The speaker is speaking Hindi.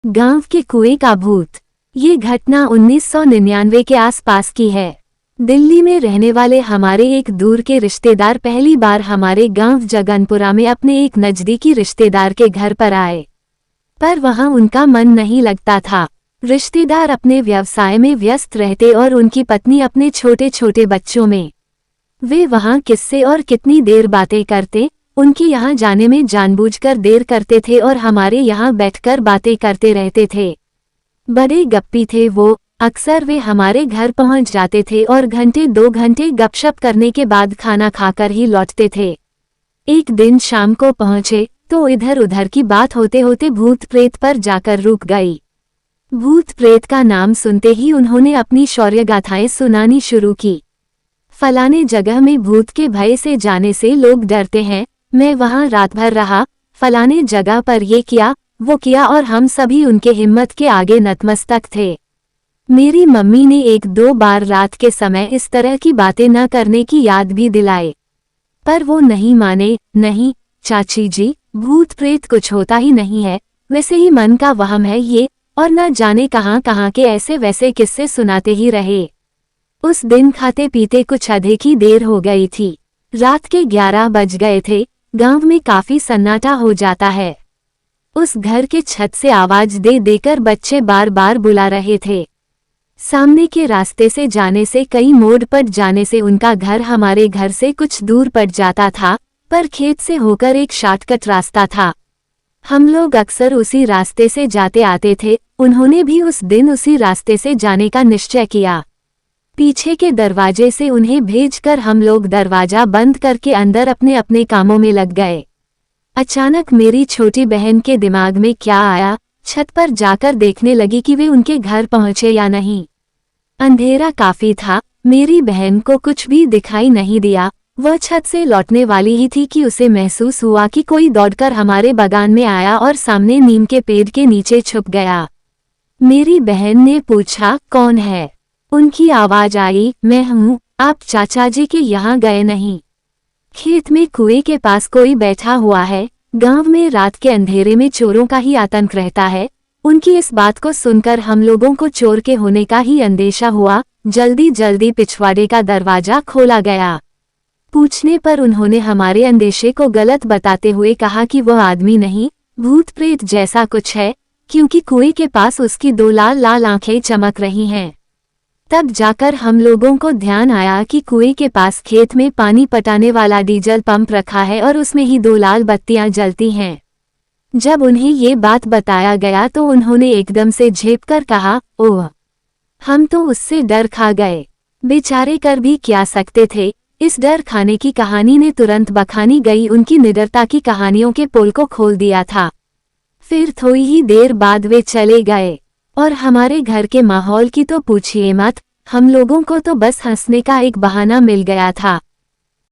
गांव के कुएं का भूत। ये घटना 1999 के आसपास की है। दिल्ली में रहने वाले हमारे एक दूर के रिश्तेदार पहली बार हमारे गांव जगनपुरा में अपने एक नजदीकी रिश्तेदार के घर पर आए, पर वहां उनका मन नहीं लगता था। रिश्तेदार अपने व्यवसाय में व्यस्त रहते और उनकी पत्नी अपने छोटे छोटे बच्चों में। वे वहां किससे और कितनी देर बातें करते, उनके यहाँ जाने में जानबूझकर देर करते थे और हमारे यहाँ बैठकर बातें करते रहते थे। बड़े गप्पी थे वो। अक्सर वे हमारे घर पहुँच जाते थे और घंटे 2 घंटे गपशप करने के बाद खाना खाकर ही लौटते थे। एक दिन शाम को पहुँचे तो इधर उधर की बात होते होते भूत प्रेत पर जाकर रुक गई। भूत प्रेत का नाम सुनते ही उन्होंने अपनी शौर्य गाथाएं सुनानी शुरू की। फलाने जगह में भूत के भय से जाने से लोग डरते हैं, मैं वहां रात भर रहा, फलाने जगह पर ये किया वो किया, और हम सभी उनके हिम्मत के आगे नतमस्तक थे। मेरी मम्मी ने 1-2 बार रात के समय इस तरह की बातें न करने की याद भी दिलाए, पर वो नहीं माने। नहीं चाची जी, भूत प्रेत कुछ होता ही नहीं है, वैसे ही मन का वहम है ये, और न जाने कहाँ कहाँ के ऐसे वैसे किस्से सुनाते ही रहे। उस दिन खाते पीते कुछ अधिक ही देर हो गई थी। रात के 11 बज गए थे। गांव में काफी सन्नाटा हो जाता है। उस घर के छत से आवाज दे देकर बच्चे बार बार बुला रहे थे। सामने के रास्ते से जाने से कई मोड़ पड़ जाने से उनका घर हमारे घर से कुछ दूर पड़ जाता था, पर खेत से होकर एक शॉर्टकट रास्ता था। हम लोग अक्सर उसी रास्ते से जाते आते थे। उन्होंने भी उस दिन उसी रास्ते से जाने का निश्चय किया। पीछे के दरवाजे से उन्हें भेजकर हम लोग दरवाजा बंद करके अंदर अपने अपने कामों में लग गए। अचानक मेरी छोटी बहन के दिमाग में क्या आया, छत पर जाकर देखने लगी कि वे उनके घर पहुंचे या नहीं। अंधेरा काफी था, मेरी बहन को कुछ भी दिखाई नहीं दिया। वह छत से लौटने वाली ही थी कि उसे महसूस हुआ कि कोई दौड़कर हमारे बागान में आया और सामने नीम के पेड़ के नीचे छुप गया। मेरी बहन ने पूछा, कौन है? उनकी आवाज आई, मैं हूँ, आप चाचा जी के यहाँ गए नहीं? खेत में कुएं के पास कोई बैठा हुआ है। गांव में रात के अंधेरे में चोरों का ही आतंक रहता है। उनकी इस बात को सुनकर हम लोगों को चोर के होने का ही अंदेशा हुआ। जल्दी जल्दी पिछवाड़े का दरवाजा खोला गया। पूछने पर उन्होंने हमारे अंदेशे को गलत बताते हुए कहा कि वह आदमी नहीं, भूत प्रेत जैसा कुछ है, क्योंकि कुएं के पास उसकी 2 लाल लाल आंखें चमक रही हैं। तब जाकर हम लोगों को ध्यान आया कि कुएं के पास खेत में पानी पटाने वाला डीजल पंप रखा है और उसमें ही 2 लाल बत्तियां जलती हैं। जब उन्हें ये बात बताया गया तो उन्होंने एकदम से झेपकर कहा, ओह, हम तो उससे डर खा गए। बेचारे कर भी क्या सकते थे। इस डर खाने की कहानी ने तुरंत बखानी गई उनकी निडरता की कहानियों के पोल को खोल दिया था। फिर थोड़ी ही देर बाद वे चले गए और हमारे घर के माहौल की तो पूछिए मत। हम लोगों को तो बस हंसने का एक बहाना मिल गया था।